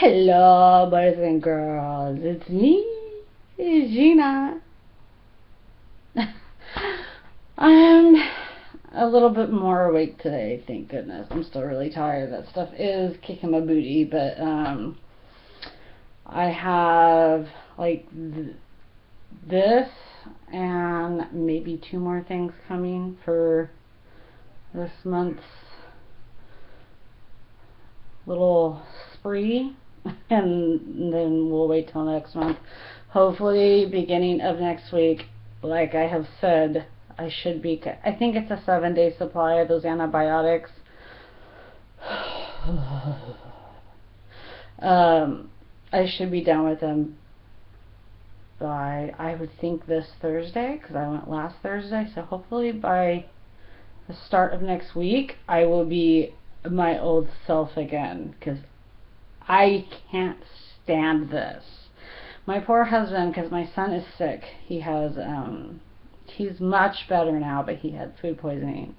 Hello, boys and girls. It's me, Gina. I'm a little bit more awake today, thank goodness. I'm still really tired. That stuff is kicking my booty, but I have like this and maybe 2 more things coming for this month's little spree, and then we'll wait till next month. Hopefully beginning of next week, like I have said, I think it's a 7-day supply of those antibiotics. I should be done with them by, I would think, this Thursday, because I went last Thursday, so hopefully by the start of next week I will be my old self again, because I can't stand this. My poor husband, because my son is sick, he's much better now, but he had food poisoning,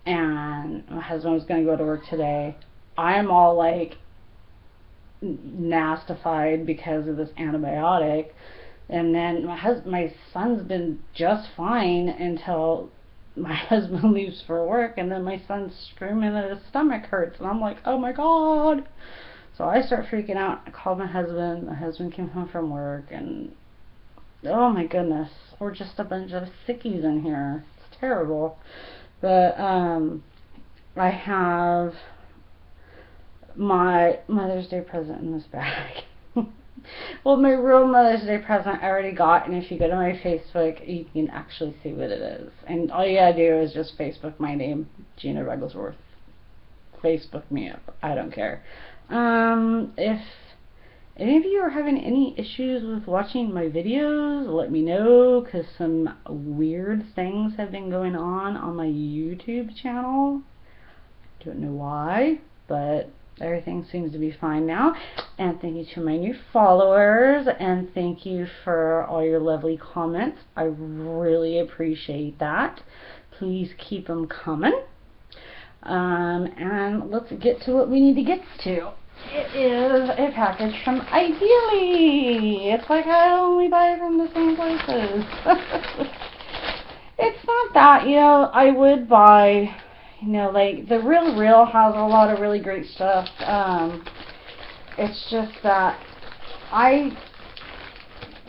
and my husband was going to go to work today. I'm all like nastified because of this antibiotic, and then my son's been just fine until my husband leaves for work, and then my son's screaming that his stomach hurts, and I'm like, oh my god. So I start freaking out. I called my husband. My husband came home from work, and oh my goodness, we're just a bunch of sickies in here. It's terrible. But I have my Mother's Day present in this bag. Well, my real Mother's Day present I already got, and if you go to my Facebook, you can actually see what it is. And all you gotta do is just Facebook my name, Gina Rugglesworth. Facebook me up. I don't care. If any of you are having any issues with watching my videos, let me know, because some weird things have been going on my YouTube channel. Don't know why, but everything seems to be fine now. And thank you to my new followers, and thank you for all your lovely comments. I really appreciate that. Please keep them coming. And let's get to what we need to get to. It is a package from Ideeli. It's like I only buy from the same places. It's not that, I would buy, like the Real has a lot of really great stuff. It's just that I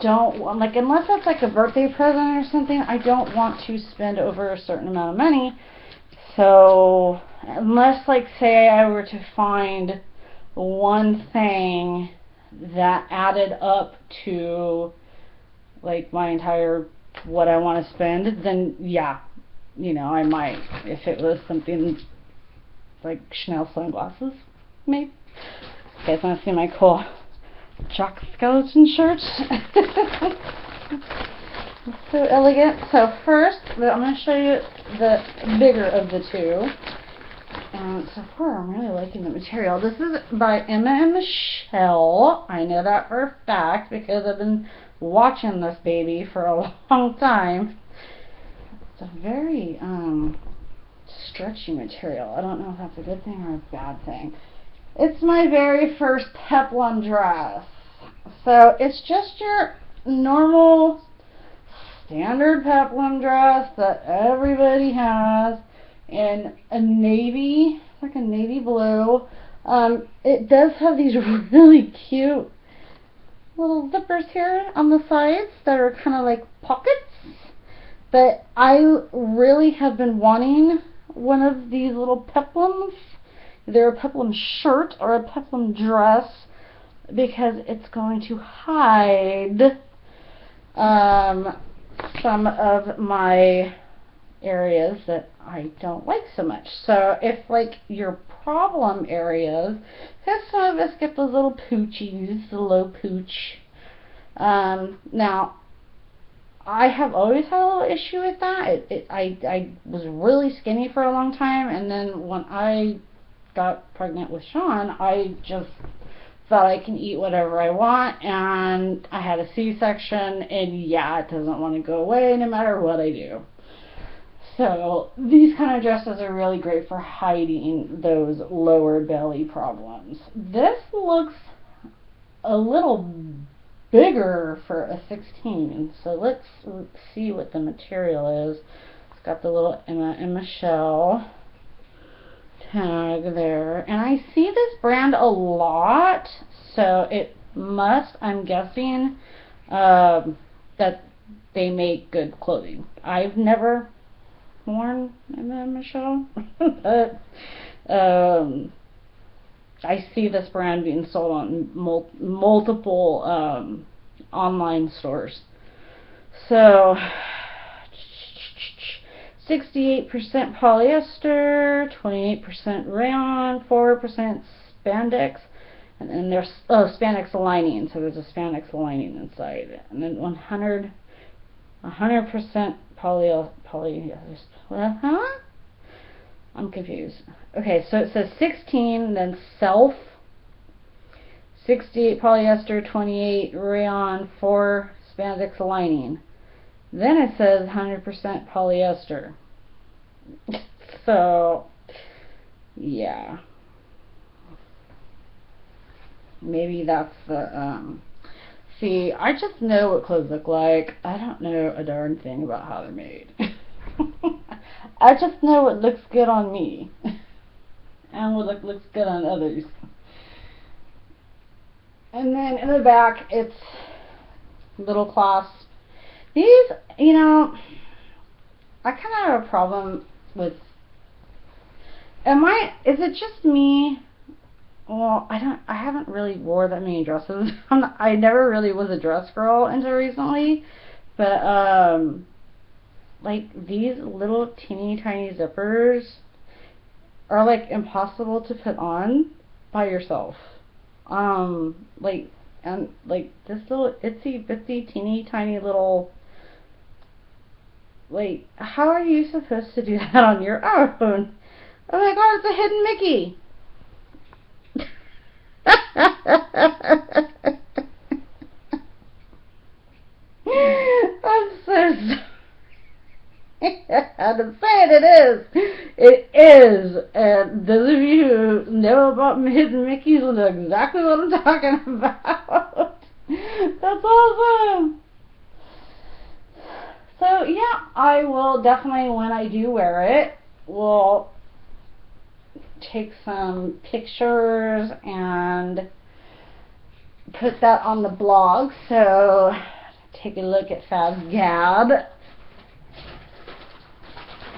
don't want, like, unless it's like a birthday present or something, I don't want to spend over a certain amount of money. So unless, like, say I were to find one thing that added up to like my entire what I want to spend, then yeah, I might. If it was something like Chanel sunglasses, maybe. You guys want to see my cool Jock skeleton shirt? So elegant. So first, I'm going to show you the bigger of the two. And so far, I'm really liking the material. This is by Emma and Michelle. I know that for a fact because I've been watching this baby for a long time. It's a very stretchy material. I don't know if that's a good thing or a bad thing. It's my very first peplum dress. So it's just your normal standard peplum dress that everybody has in a navy, like a navy blue. It does have these really cute little zippers here on the sides that are kind of like pockets. But I really have been wanting one of these little peplums, either a peplum shirt or a peplum dress, because it's going to hide some of my areas that I don't like so much. So if, like, your problem areas, because some of us get those little poochies, the low pooch. Now, I have always had a little issue with that. I was really skinny for a long time, and then when I got pregnant with Sean, I just thought I can eat whatever I want, and I had a C-section, and yeah, it doesn't want to go away no matter what I do. So these kind of dresses are really great for hiding those lower belly problems. This looks a little bigger for a 16. So let's see what the material is. It's got the little Emma and Michelle tag there. And I see this brand a lot, so it must, I'm guessing, that they make good clothing. I've never worn Emma and Michelle, but I see this brand being sold on multiple online stores. So 68% polyester, 28% rayon, 4% spandex, and then there's spandex lining. So there's a spandex lining inside, and then 100% polyester. Well, huh? I'm confused. Okay, so it says 16, then self, 68 polyester, 28 rayon, 4 spandex lining. Then it says 100% polyester. So, yeah. Maybe that's the, see, I just know what clothes look like. I don't know a darn thing about how they're made. I just know what looks good on me. And what looks good on others. And then in the back, it's little clasp. These, you know, I kind of have a problem with, is it just me? Well, I haven't really wore that many dresses. I never really was a dress girl until recently. But, like, these little teeny tiny zippers are, like, impossible to put on by yourself. Like, and, like, this little itsy bitsy teeny tiny little, like, how are you supposed to do that on your own? Oh my god, it's a hidden Mickey! I'm so sorry. I had to say it, it is. And those of you who know about hidden Mickeys will know exactly what I'm talking about. That's awesome. So yeah, I will definitely, when I do wear it, will take some pictures and put that on the blog. So take a look at Fab Gab,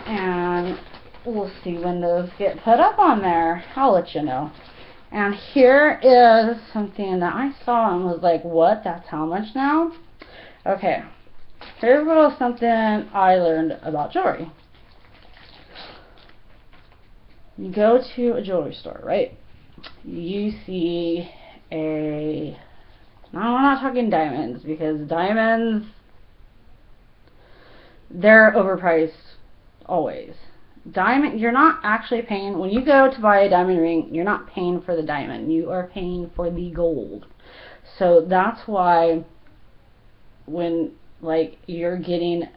and we'll see when those get put up on there. I'll let you know. And here is something that I saw and was like, what? That's how much now? Okay. Here's a little something I learned about jewelry. You go to a jewelry store, right? You see we're not talking diamonds, because diamonds, they're overpriced always. Diamond, you're not actually paying, when you go to buy a diamond ring, you're not paying for the diamond, you are paying for the gold. So that's why when, like, you're getting,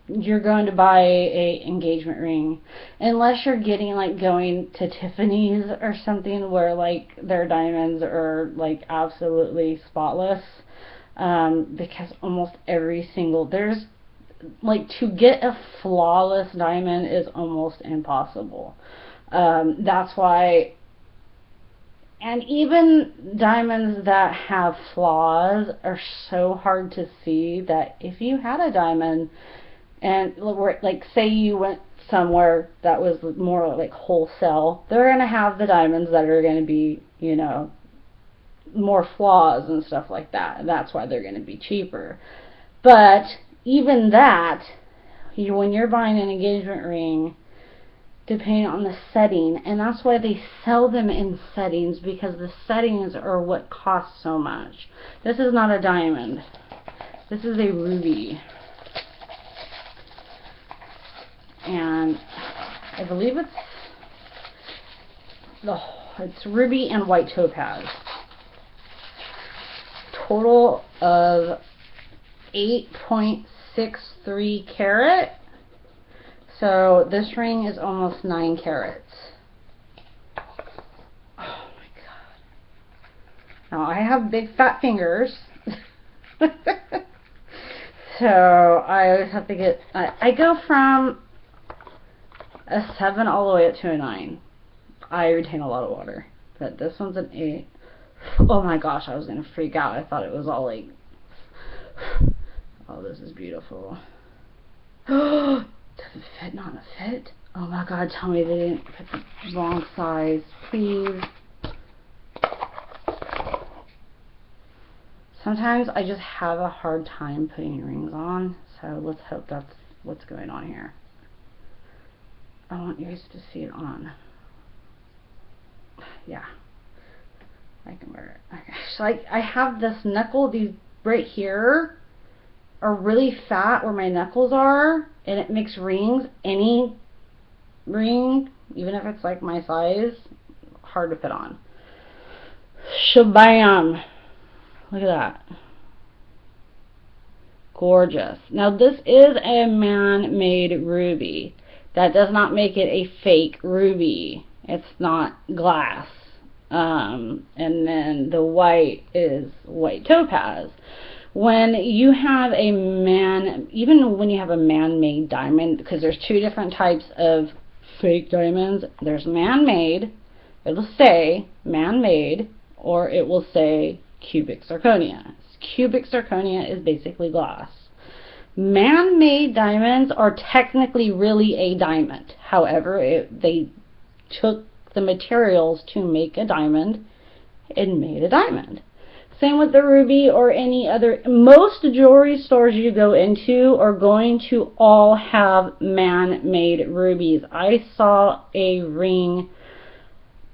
you're going to buy a engagement ring, unless you're getting, like, going to Tiffany's or something where, like, their diamonds are, like, absolutely spotless, because almost every single, there's, like, to get a flawless diamond is almost impossible. That's why, and even diamonds that have flaws are so hard to see that if you had a diamond, and like, say you went somewhere that was more like wholesale, they're going to have the diamonds that are going to be, you know, more flaws and stuff like that. And that's why they're going to be cheaper. But even that, when you're buying an engagement ring, depending on the setting, and that's why they sell them in settings, because the settings are what cost so much. This is not a diamond. This is a ruby. And I believe it's ruby and white topaz. Total of 8.63 carat. So this ring is almost 9 carats. Oh my god. Now, I have big fat fingers. So I always have to get, I go from a 7 all the way up to a 9. I retain a lot of water. But this one's an 8. Oh my gosh, I was going to freak out. I thought it was all like, oh, this is beautiful. Does it fit? Not a fit? Oh my god, tell me they didn't put the wrong size. Please. Sometimes I just have a hard time putting rings on, so let's hope that's what's going on here. I want you guys to see it on. Yeah. I can wear it. Okay. So I have this knuckle, these right here are really fat where my knuckles are, and it makes rings, any ring, even if it's like my size, hard to put on. Shabam! Look at that. Gorgeous. Now this is a man-made ruby. That does not make it a fake ruby. It's not glass. And then the white is white topaz. When you have a even when you have a man-made diamond, because there's two different types of fake diamonds. There's man-made, it'll say man-made, or it will say cubic zirconia. Cubic zirconia is basically glass. Man-made diamonds are technically really a diamond. However, they took the materials to make a diamond and made a diamond. Same with the ruby or any other. Most jewelry stores you go into are going to all have man-made rubies. I saw a ring.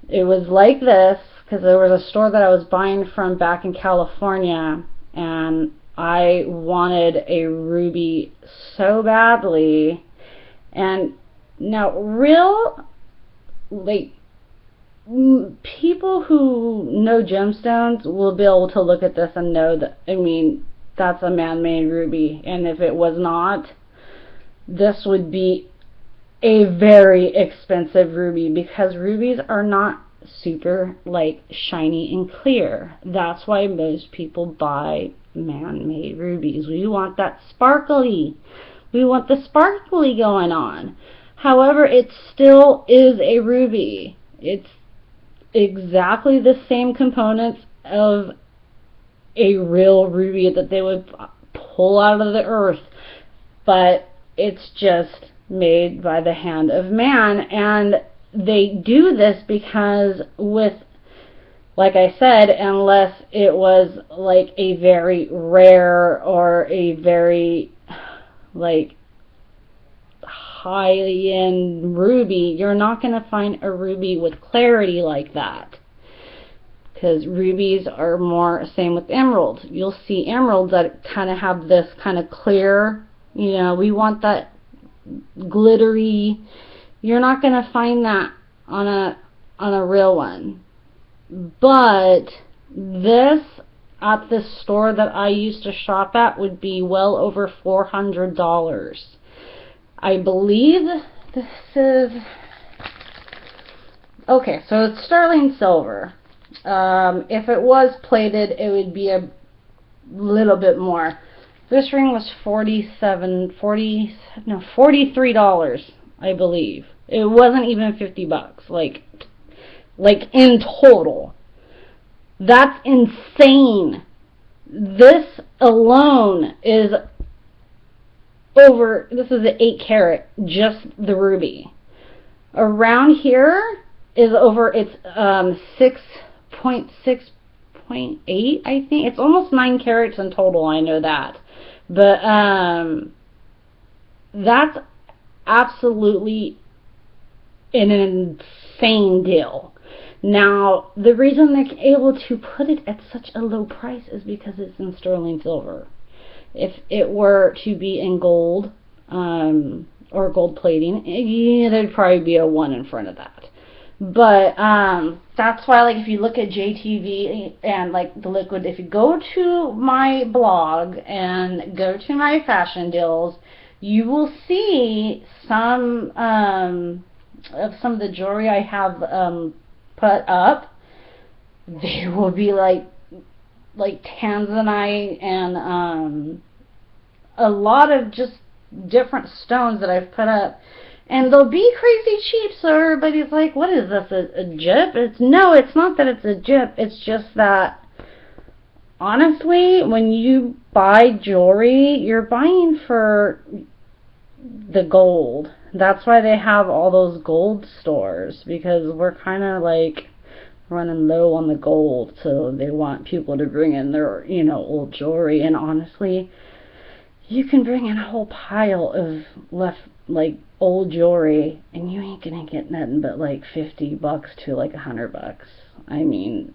It was like this because there was a store that I was buying from back in California, and I wanted a ruby so badly. And now, people who know gemstones will be able to look at this and know that, I mean, that's a man-made ruby. And if it was not, this would be a very expensive ruby, because rubies are not super like shiny and clear. That's why most people buy man-made rubies. We want that sparkly. We want the sparkly going on. However, it still is a ruby. It's exactly the same components of a real ruby that they would pull out of the earth, but it's just made by the hand of man. And they do this because, with, like I said, unless it was like a very rare or a very like high-end ruby, you're not going to find a ruby with clarity like that, because rubies are more, same with emeralds. You'll see emeralds that kind of have this kind of clear, you know, we want that glittery. You're not going to find that on a real one. But this, at the store that I used to shop at, would be well over $400. I believe this is, okay, so it's sterling silver. If it was plated, it would be a little bit more. This ring was $43, I believe. It wasn't even 50 bucks, like in total. That's insane. This alone is over, this is an 8 carat, just the ruby. Around here is over, it's 6.6.8, I think. It's almost 9 carats in total, I know that. But that's absolutely an insane deal. Now, the reason they're able to put it at such a low price is because it's in sterling silver. If it were to be in gold or gold plating, yeah, there'd probably be a 1 in front of that. But that's why, like, if you look at JTV and like the liquid, if you go to my blog and go to my fashion deals, you will see some of the jewelry I have put up. They will be like like tanzanite and a lot of just different stones that I've put up. And they'll be crazy cheap, so everybody's like, what is this, a gyp? No, it's not that it's a gyp. It's just that, honestly, when you buy jewelry, you're buying for the gold. That's why they have all those gold stores, because we're kind of like running low on the gold, so they want people to bring in their, old jewelry. And honestly, you can bring in a whole pile of old jewelry, and you ain't gonna get nothing but like $50 to like $100. I mean,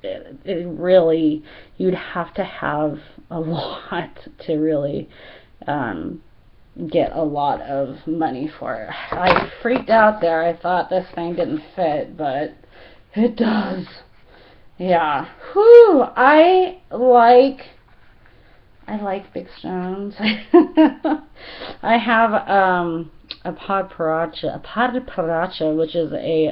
it really, you'd have to have a lot to really get a lot of money for it. I freaked out there. I thought this thing didn't fit, but it does. Yeah. Whew. I like big stones. I have a padparacha, which is a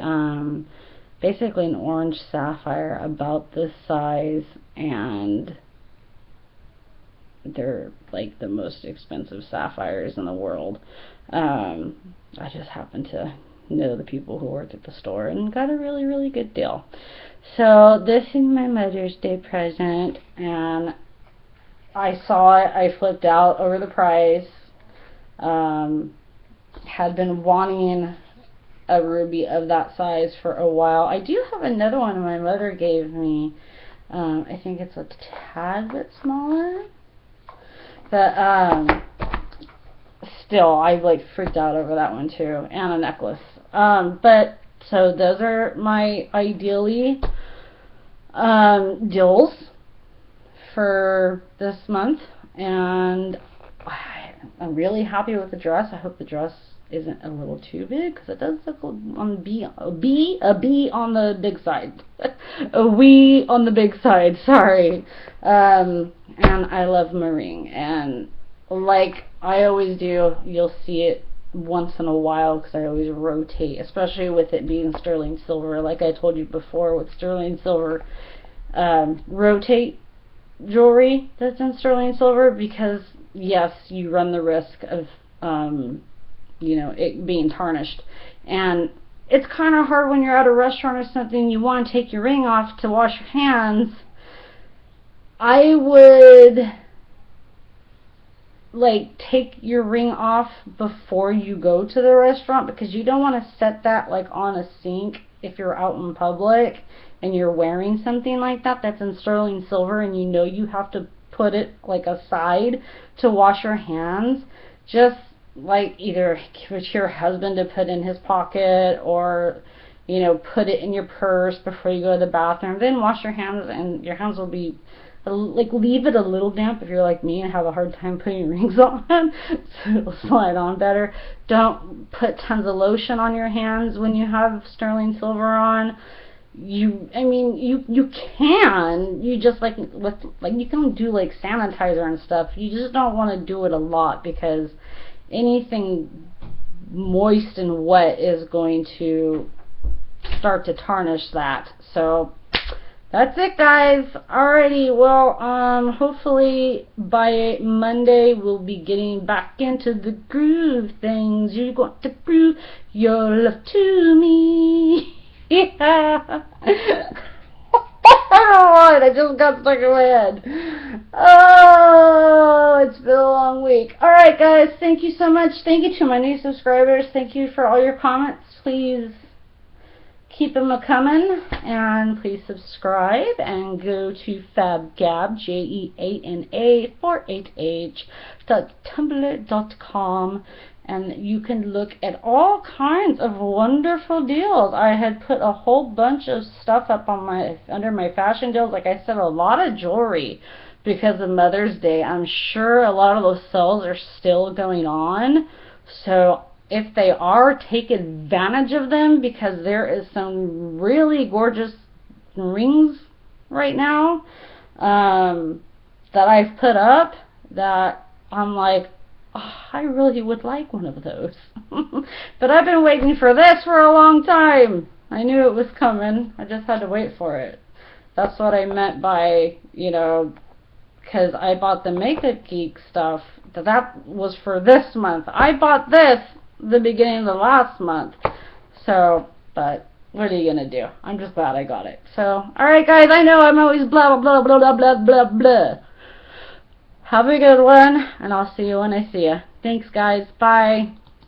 basically an orange sapphire about this size, and they're like the most expensive sapphires in the world. I just happen to know the people who worked at the store and got a really, really good deal. So this is my Mother's Day present, and I saw it, I flipped out over the price. Had been wanting a ruby of that size for a while. I do have another one my mother gave me. I think it's a tad bit smaller. But still, I like freaked out over that one too. And a necklace. But so those are my Ideeli deals for this month, and I'm really happy with the dress. I hope the dress isn't a little too big, because it does look on a B on the big side. A wee on the big side, sorry. And I love marine, and like I always do, you'll see it once in a while, because I always rotate, especially with it being sterling silver. Like I told you before, with sterling silver, rotate jewelry that's in sterling silver, because yes, you run the risk of it being tarnished. And it's kind of hard when you're at a restaurant or something, you want to take your ring off to wash your hands. I would like take your ring off before you go to the restaurant, because you don't want to set that like on a sink if you're out in public and you're wearing something like that that's in sterling silver, and you have to put it like aside to wash your hands. Just like either give it to your husband to put in his pocket, or put it in your purse before you go to the bathroom, then wash your hands, and your hands will be like, leave it a little damp if you're like me and have a hard time putting rings on, so it'll slide on better. Don't put tons of lotion on your hands when you have sterling silver on. You can. You just you can do like sanitizer and stuff. You just don't want to do it a lot, because anything moist and wet is going to start to tarnish that. So that's it, guys. Alrighty, well, hopefully by Monday we'll be getting back into the groove things. You got to prove your love to me. Yeah. I don't know what, I just got stuck in my head. Oh, it's been a long week. Alright, guys, thank you so much. Thank you to my new subscribers. Thank you for all your comments. Please keep them a-coming, and please subscribe, and go to FabGab, JEANA4HH.tumblr.com, and you can look at all kinds of wonderful deals. I had put a whole bunch of stuff up on under my fashion deals. Like I said, a lot of jewelry because of Mother's Day. I'm sure a lot of those sales are still going on, so if they are, take advantage of them, because there is some really gorgeous rings right now that I've put up that I'm like, oh, I really would like one of those. But I've been waiting for this for a long time. I knew it was coming. I just had to wait for it. That's what I meant by, you know, because I bought the Makeup Geek stuff. That was for this month. I bought this the beginning of the last month. So, but what are you going to do? I'm just glad I got it. So, alright guys, I know I'm always blah, blah, blah, blah, blah, blah, blah. Have a good one, and I'll see you when I see you. Thanks guys. Bye.